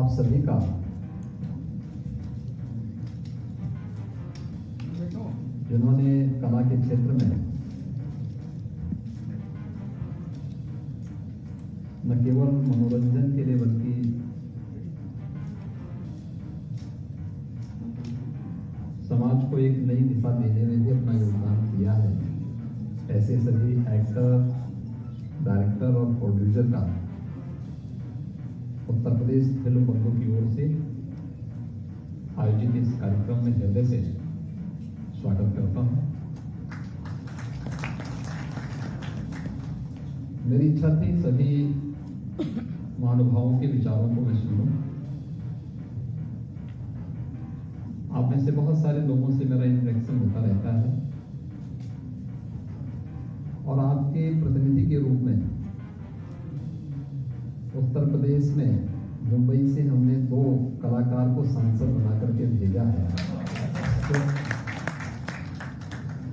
आप सभी का जिन्होंने कला के क्षेत्र में न केवल मनोरंजन के लिए बल्कि समाज को एक नई दिशा देने में भी अपना योगदान दिया है, ऐसे सभी एक्टर, डायरेक्टर और प्रोड्यूसर का उत्तर प्रदेश फिल्म बंधु की ओर से आयोजित इस कार्यक्रम में हृदय से स्वागत करता हूं। मेरी इच्छा थी सभी महानुभावों के विचारों को मैं सुनूं। आप में से बहुत सारे लोगों से मेरा इंटरेक्शन होता रहता है और आपके प्रतिनिधि के रूप में उत्तर प्रदेश में मुंबई से हमने 2 कलाकार को सांसद बना करके भेजा है। तो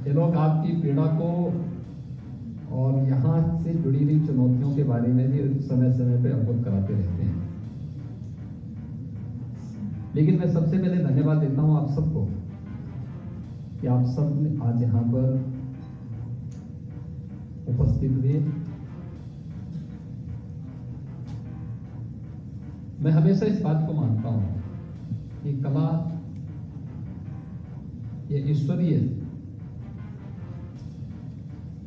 ये लोग आपकी पीड़ा को और यहाँ से जुड़ी हुई चुनौतियों के बारे में भी समय समय पे अवगत कराते रहते हैं। लेकिन मैं सबसे पहले धन्यवाद देता हूं आप सबको कि आप सब आज यहाँ पर उपस्थित हुए। मैं हमेशा इस बात को मानता हूं कि कला ये ईश्वरीय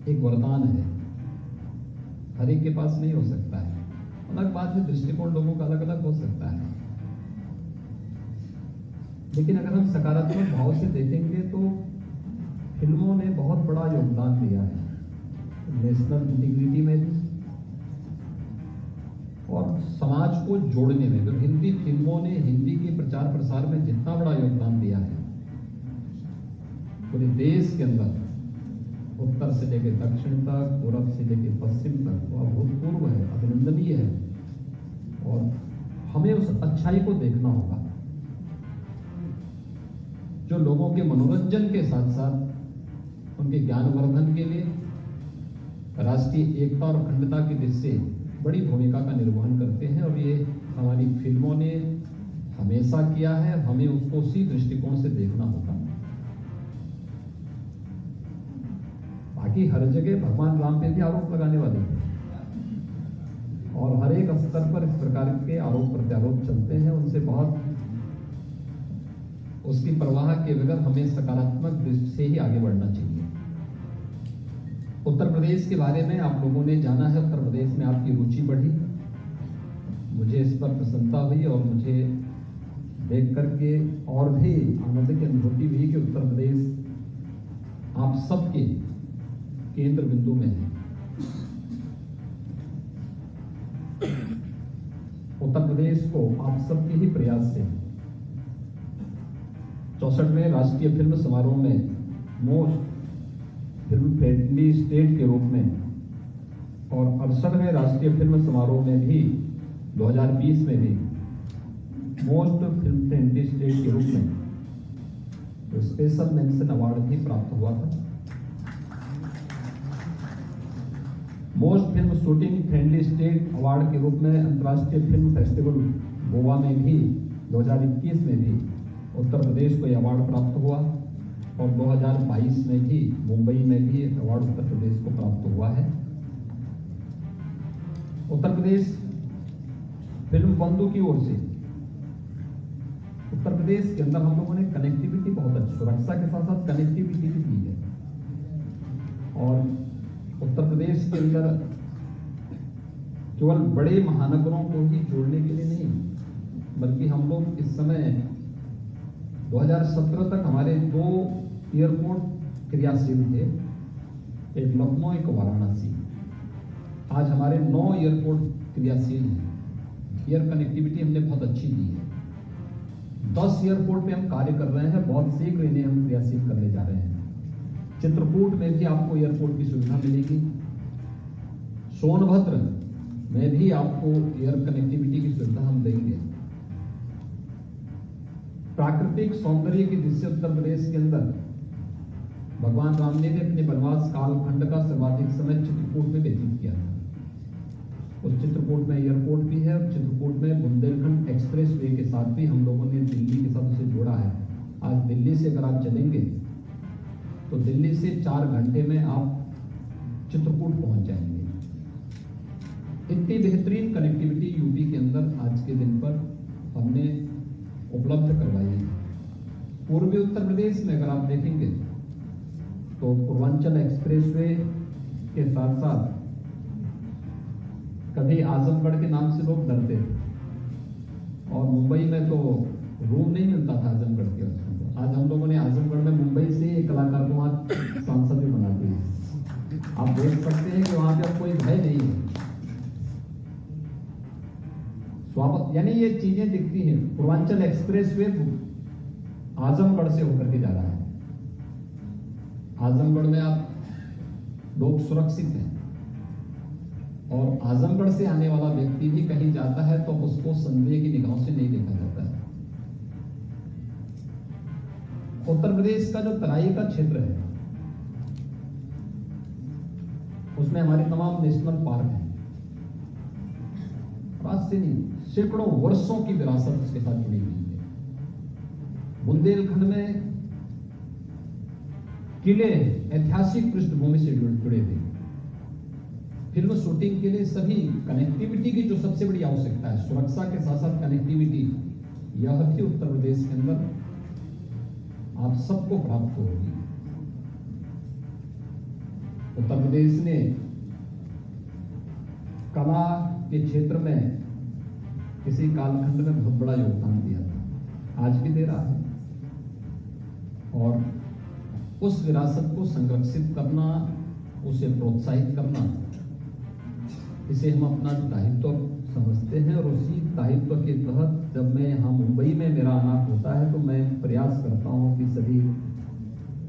एक वरदान है, हर एक के पास नहीं हो सकता है। अलग बात है, दृष्टिकोण लोगों का अलग अलग हो सकता है, लेकिन अगर हम सकारात्मक भाव से देखेंगे तो फिल्मों ने बहुत बड़ा योगदान दिया है नेशनल इंटीग्रिटी में भी और समाज को जोड़ने में। तो हिंदी फिल्मों ने हिंदी के प्रचार प्रसार में जितना बड़ा योगदान दिया है पूरे देश के अंदर, उत्तर से लेकर दक्षिण तक, पूर्व से लेकर पश्चिम तक, वो अभूतपूर्व है, अभिनंदनीय है और हमें उस अच्छाई को देखना होगा जो लोगों के मनोरंजन के साथ साथ उनके ज्ञानवर्धन के लिए राष्ट्रीय एकता और अखंडता की दृष्टि से बड़ी भूमिका का निर्वहन करते हैं। और ये हमारी फिल्मों ने हमेशा किया है, हमें उसको उसी दृष्टिकोण से देखना होगा। बाकी हर जगह भगवान राम पे भी आरोप लगाने वाले हैं और हर एक स्तर पर इस प्रकार के आरोप प्रत्यारोप चलते हैं, उनसे बहुत उसकी परवाह के बगैर हमें सकारात्मक दृष्टि से ही आगे बढ़ना चाहिए। उत्तर प्रदेश के बारे में आप लोगों ने जाना है, उत्तर प्रदेश में आपकी रुचि बढ़ी, मुझे इस पर प्रसन्नता हुई और मुझे देख करके और भी आनंद की अनुभूति हुई कि उत्तर प्रदेश आप सबके केंद्र बिंदु में है। उत्तर प्रदेश को आप सबके ही प्रयास से 64वें राष्ट्रीय फिल्म समारोह में मोस्ट फिल्म फ्रेंडली स्टेट के रूप में और 68वें राष्ट्रीय फिल्म समारोह में भी 2020 में भी मोस्ट फिल्म फ्रेंडली स्टेट के रूप में तो स्पेशल मेंशन अवार्ड भी प्राप्त हुआ था। Most film shooting friendly state award के रूप में अंतर्राष्ट्रीय फिल्म फेस्टिवल गोवा में भी 2021 में भी उत्तर प्रदेश को यह अवार्ड प्राप्त हुआ और 2022 में भी मुंबई में भी अवार्ड उत्तर प्रदेश को प्राप्त हुआ है। उत्तर प्रदेश फिल्म बंधु की ओर से उत्तर प्रदेश के अंदर हम लोगों ने कनेक्टिविटी बहुत अच्छी, सुरक्षा के साथ साथ कनेक्टिविटी भी की है और उत्तर प्रदेश के अंदर केवल बड़े महानगरों को ही जोड़ने के लिए नहीं, बल्कि हम लोग इस समय 2017 तक हमारे 2 एयरपोर्ट क्रियाशील थे, एक लखनऊ एक वाराणसी। आज हमारे 9 एयरपोर्ट क्रियाशील हैं। एयर कनेक्टिविटी हमने बहुत अच्छी दी है। 10 एयरपोर्ट पे हम कार्य कर रहे हैं, बहुत शीघ्र इन्हें हम क्रियाशील करने जा रहे हैं। चित्रकूट में भी आपको एयरपोर्ट की सुविधा मिलेगी, सोनभद्र में भी आपको एयर कनेक्टिविटी की सुविधा हम देंगे। प्राकृतिक सौंदर्य की दृष्टि से उत्तर प्रदेश के अंदर भगवान राम ने भी अपने वनवास कालखंड का सर्वाधिक समय चित्रकूट में व्यतीत किया था। उस चित्रकूट में एयरपोर्ट भी है और चित्रकूट में बुंदेलखंड एक्सप्रेस वे के साथ भी हम लोगों ने दिल्ली के साथ उसे जोड़ा है। आज दिल्ली से अगर आप चलेंगे तो दिल्ली से 4 घंटे में आप चित्रकूट पहुंच जाएंगे। इतनी बेहतरीन कनेक्टिविटी यूपी के अंदर आज के दिन पर हमने उपलब्ध करवाई है। पूर्वी उत्तर प्रदेश में अगर आप देखेंगे तो पूर्वांचल एक्सप्रेसवे के साथ साथ कभी आजमगढ़ के नाम से लोग डरते थे और मुंबई में तो रूम नहीं मिलता था आजमगढ़ के बच्चों को। आज हम लोगों ने आजमगढ़ में मुंबई से एक कलाकार को वहां सांसद भी बना दिए। आप देख सकते हैं कि वहां पे अब कोई भय नहीं है। स्वागत यानी ये चीजें दिखती हैं। पूर्वांचल एक्सप्रेसवे आजमगढ़ से होकर के जा रहा है। आजमगढ़ में आप लोग सुरक्षित हैं और आजमगढ़ से आने वाला व्यक्ति भी कहीं जाता है तो उसको संदेह की निगाहों से नहीं देखा जाता है। उत्तर प्रदेश का जो तराई का क्षेत्र है उसमें हमारे तमाम नेशनल पार्क हैं। आज से नहीं, सैकड़ों वर्षों की विरासत उसके साथ जुड़ी हुई है। बुंदेलखंड में किले ऐतिहासिक पृष्ठभूमि से जुड़े थे। फिल्म शूटिंग के लिए सभी कनेक्टिविटी की जो सबसे बड़ी आवश्यकता है, सुरक्षा के साथ साथ कनेक्टिविटी, यह भी उत्तर प्रदेश के अंदर आप सबको प्राप्त होगी। उत्तर प्रदेश ने कला के क्षेत्र में किसी कालखंड में बहुत बड़ा योगदान दिया था, आज भी दे रहा है। और उस विरासत को संरक्षित करना, उसे प्रोत्साहित करना, इसे हम अपना दायित्व समझते हैं। और उसी दायित्व के तहत जब मैं यहाँ मुंबई में मेरा आना होता है तो मैं प्रयास करता हूँ कि सभी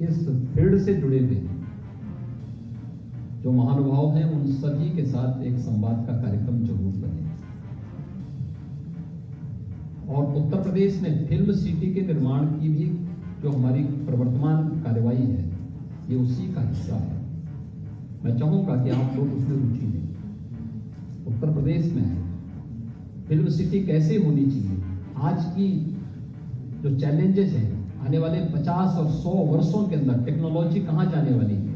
इस फील्ड से जुड़े हुए जो महानुभाव हैं उन सभी के साथ एक संवाद का कार्यक्रम जरूर बने। और उत्तर प्रदेश में फिल्म सिटी के निर्माण की भी जो हमारी प्रवर्तमान कार्यवाही है ये उसी का हिस्सा है। मैं चाहूंगा कि आप लोग उसमें रुचि लें। उत्तर प्रदेश में फिल्म सिटी कैसे होनी चाहिए, आज की जो चैलेंजेस हैं, आने वाले 50 और 100 वर्षों के अंदर टेक्नोलॉजी कहां जाने वाली है,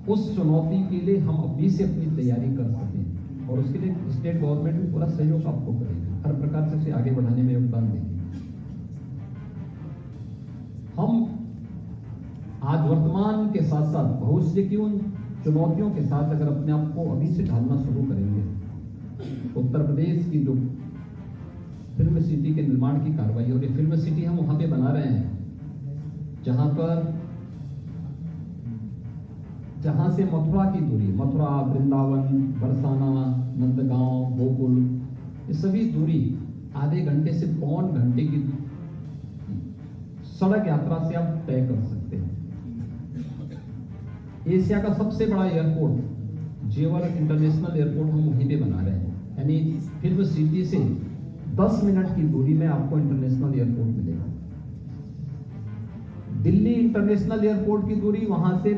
उस चुनौती के लिए हम अभी से अपनी तैयारी कर सकें। और उसके लिए स्टेट गवर्नमेंट भी पूरा सहयोग आपको करेगी, हर प्रकार से उसे आगे बढ़ाने में योगदान देगी। हम आज वर्तमान के साथ साथ भविष्य की उन चुनौतियों के साथ अगर अपने आप को अभी से ढालना शुरू करेंगे, उत्तर प्रदेश की जो फिल्म सिटी के निर्माण की कार्रवाई, और ये फिल्म सिटी हम वहां पे बना रहे हैं जहां से मथुरा की दूरी, मथुरा, वृंदावन, बरसाना, नंदगांव, गोकुल, ये सभी दूरी आधे घंटे से पौन घंटे की सड़क यात्रा से आप तय कर सकते हैं। एशिया का सबसे बड़ा एयरपोर्ट जेवर इंटरनेशनल एयरपोर्ट हम वहीं पे बना रहे हैं। यानी फिल्म सिटी से 10 मिनट की दूरी में आपको इंटरनेशनल एयरपोर्ट मिलेगा। दिल्ली इंटरनेशनल एयरपोर्ट की दूरी वहां से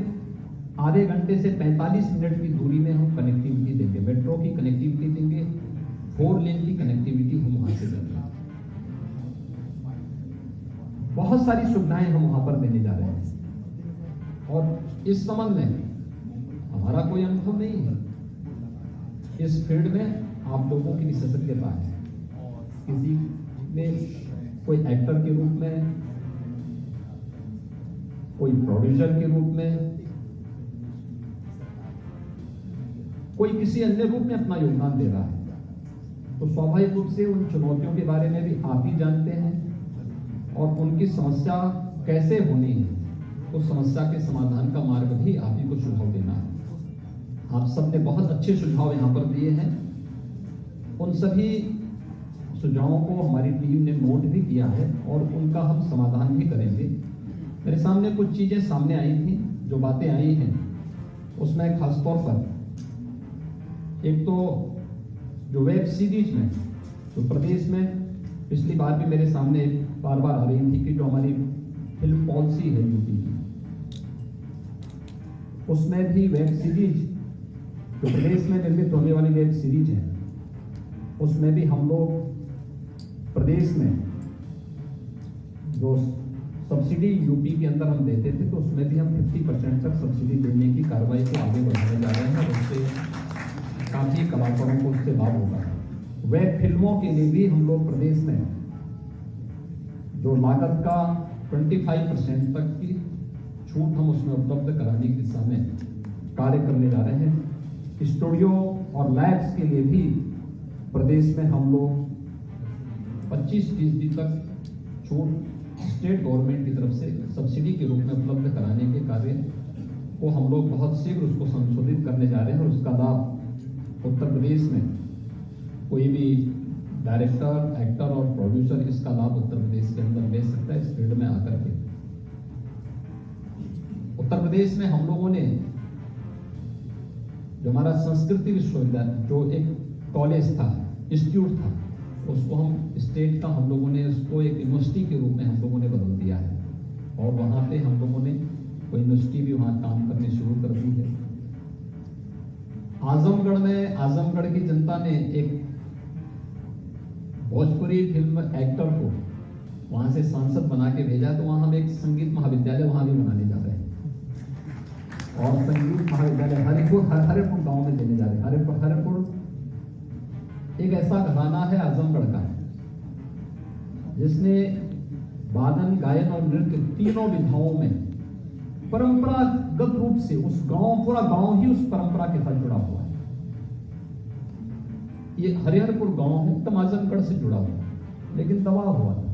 आधे घंटे से 45 मिनट की दूरी में हम कनेक्टिविटी देंगे, मेट्रो की कनेक्टिविटी देंगे, 4 लेन की कनेक्टिविटी हम वहां से देंगे। बहुत सारी सुविधाएं हम वहां पर देने जा रहे हैं। और इस संबंध में हमारा कोई अनुभव नहीं है, इस फील्ड में आप लोगों की विशेषज्ञता है। किसी ने कोई एक्टर के रूप में, कोई प्रोड्यूसर के रूप में, कोई किसी अन्य रूप में अपना योगदान दे रहा है, तो स्वाभाविक रूप से उन चुनौतियों के बारे में भी आप ही जानते हैं और उनकी समस्या कैसे होनी है, उस समस्या के समाधान का मार्ग भी आप ही को सुझाव देना है। आप सबने बहुत अच्छे सुझाव यहाँ पर दिए हैं। उन सभी सुझावों को हमारी टीम ने नोट भी किया है और उनका हम समाधान भी करेंगे। मेरे सामने कुछ चीजें सामने आई थी, जो बातें आई हैं उसमें खासतौर पर एक तो जो वेब सीरीज में जो प्रदेश में पिछली बार भी मेरे सामने बार बार आ रही थी कि जो हमारी फिल्म पॉलिसी है यूपी की, उसमें भी वेब सीरीज जो प्रदेश में निर्मित होने वाली वेब सीरीज है उसमें भी हम लोग प्रदेश में जो सब्सिडी यूपी के अंदर हम देते थे तो उसमें भी हम 50% तक सब्सिडी देने की कार्रवाई को आगे बढ़ाने जा रहे हैं और उससे काफ़ी कलाकारों को उससे लाभ होगा। वेब फिल्मों के लिए भी हम लोग प्रदेश में जो लागत का 25% तक की छूट हम उसमें उपलब्ध कराने की दिशा में कार्य करने जा रहे हैं। स्टूडियो और लैब्स के लिए भी प्रदेश में हम लोग 25% तक छूट स्टेट गवर्नमेंट की तरफ से सब्सिडी के रूप में उपलब्ध कराने के कार्य को हम लोग बहुत शीघ्र उसको संशोधित करने जा रहे हैं और उसका लाभ उत्तर प्रदेश में कोई भी डायरेक्टर, एक्टर और प्रोड्यूसर इसका लाभ उत्तर प्रदेश के अंदर ले सकता है इस फील्ड में आकर के। उत्तर प्रदेश में हम लोगों ने जो हमारा संस्कृति विश्वविद्यालय जो एक कॉलेज था, इंस्टीट्यूट था, उसको हम स्टेट का हम लोगों ने उसको एक यूनिवर्सिटी के रूप में हम लोगों ने बदल दिया है और वहां पे हम लोगों ने कोई यूनिवर्सिटी भी वहां काम करनी शुरू कर दी है। आजमगढ़ में आजमगढ़ की जनता ने एक भोजपुरी फिल्म एक्टर को वहां से सांसद बना के भेजा, तो वहां हम एक संगीत महाविद्यालय वहां भी बनाने जा रहे हैं और संगीत महाविद्यालय हरिपुर गांव में देने जा रहे हैं। हरिपुर एक ऐसा घराना है आजमगढ़ का जिसने वादन, गायन और नृत्य तीनों विधाओं में परंपरागत रूप से उस गांव, पूरा गांव ही उस परंपरा के साथ जुड़ा हुआ है। ये हरिहरपुर गांव है एकदम आजमगढ़ से जुड़ा हुआ है लेकिन दबा हुआ था।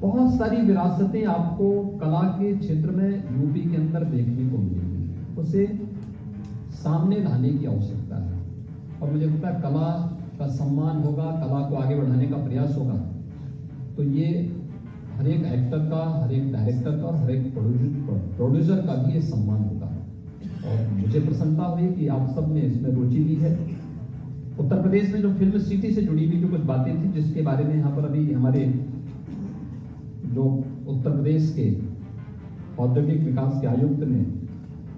बहुत सारी विरासतें आपको कला के क्षेत्र में यूपी के अंदर देखने को मिलेगी, उसे सामने लाने की आवश्यकता है और मुझे लगता है कला का सम्मान होगा, कला को आगे बढ़ाने का प्रयास होगा तो ये हर एक एक्टर का, हर एक डायरेक्टर का और हर एक प्रोड्यूसर का भी ये सम्मान होगा। और मुझे प्रसन्नता हुई कि आप सब ने इसमें रुचि ली है। उत्तर प्रदेश में जो फिल्म सिटी से जुड़ी हुई जो कुछ बातें थी जिसके बारे में यहाँ पर अभी हमारे जो उत्तर प्रदेश के औद्योगिक विकास के आयुक्त ने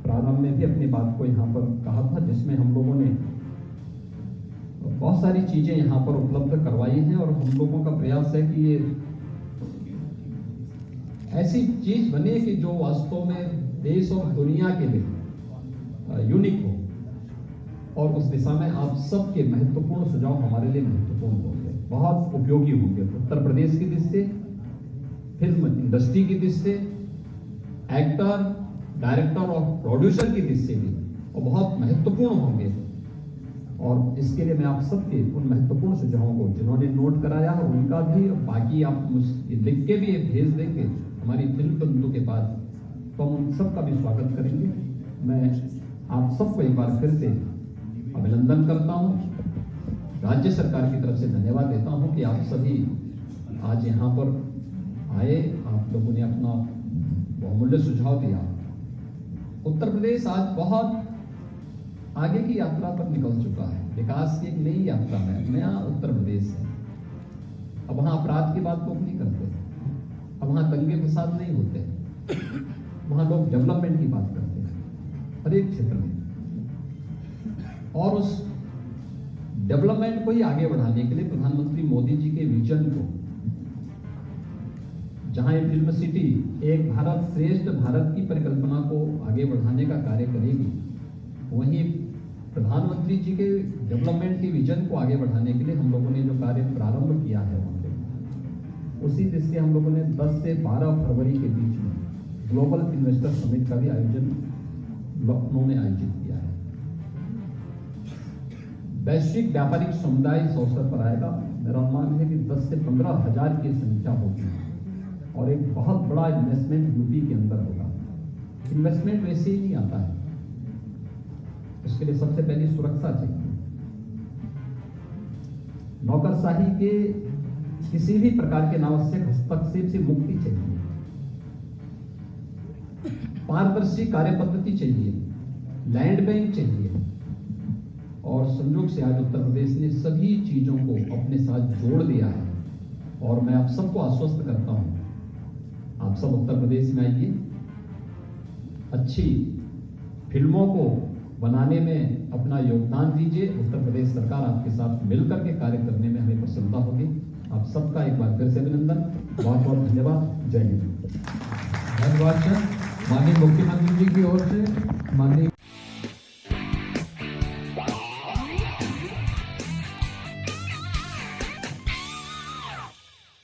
प्रारंभ में भी अपनी बात को यहाँ पर कहा था, जिसमें हम लोगों ने बहुत सारी चीजें यहाँ पर उपलब्ध करवाई हैं और हम लोगों का प्रयास है कि ये ऐसी चीज बने कि जो वास्तव में देश और दुनिया के लिए यूनिक हो और उस दिशा में आप सबके महत्वपूर्ण सुझाव हमारे लिए महत्वपूर्ण होंगे, बहुत उपयोगी होंगे। उत्तर प्रदेश की दृष्टि से, फिल्म इंडस्ट्री की दृष्टि से, एक्टर, डायरेक्टर और प्रोड्यूसर की दृष्टि से भी और बहुत महत्वपूर्ण होंगे। और इसके लिए मैं आप सबके उन महत्वपूर्ण सुझावों को जिन्होंने नोट कराया है उनका भी, बाकी आप मुझे लिख के भी भेज देंगे हमारी फिल्म बंधु के पास, तो हम उन सबका भी स्वागत करेंगे। मैं आप सबको एक बार फिर से अभिनंदन करता हूं, राज्य सरकार की तरफ से धन्यवाद देता हूं कि आप सभी आज यहाँ पर आए, आप लोगों ने अपना बहुमूल्य सुझाव दिया। उत्तर प्रदेश आज बहुत आगे की यात्रा पर निकल चुका है, विकास की एक नई यात्रा है, नया उत्तर प्रदेश है। अब वहां अपराध की बात लोग नहीं करते, अब वहां दंगे फसाद नहीं होते, वहां लोग डेवलपमेंट की बात करते हैं हर एक क्षेत्र में। और उस डेवलपमेंट को ही आगे बढ़ाने के लिए प्रधानमंत्री मोदी जी के विजन को, जहां ये फिल्म सिटी एक भारत श्रेष्ठ भारत की परिकल्पना को आगे बढ़ाने का कार्य करेगी, वहीं प्रधानमंत्री जी के डेवलपमेंट के विजन को आगे बढ़ाने के लिए हम लोगों ने जो कार्य प्रारंभ किया है उसी दृष्टि हम लोगों ने 10 से 12 फरवरी के बीच में ग्लोबल इन्वेस्टर समिट का भी आयोजन लखनऊ में आयोजित किया है। वैश्विक व्यापारिक समुदाय इस अवसर पर आएगा। मेरा अनुमान है कि 10 से 15 हजार की संख्या होगी और एक बहुत बड़ा इन्वेस्टमेंट यूपी के अंदर होगा। इन्वेस्टमेंट वैसे ही नहीं आता है, उसके लिए सबसे पहले सुरक्षा चाहिए। नौकरशाही के किसी भी प्रकार के अनावश्यक हस्तक्षेप से मुक्ति चाहिए, पारदर्शी कार्य पद्धति चाहिए, लैंड बैंक चाहिए और संयोग से आज उत्तर प्रदेश ने सभी चीजों को अपने साथ जोड़ दिया है। और मैं आप सबको आश्वस्त करता हूं, आप सब उत्तर प्रदेश में आइए, अच्छी फिल्मों को बनाने में अपना योगदान दीजिए। उत्तर प्रदेश सरकार आपके साथ मिलकर के कार्य करने में हमें प्रसन्नता होगी। आप सबका एक बार फिर से अभिनंदन, बहुत बहुत धन्यवाद। जय हिंद। धन्यवाद सर। माननीय मुख्यमंत्री जी की ओर से माननीय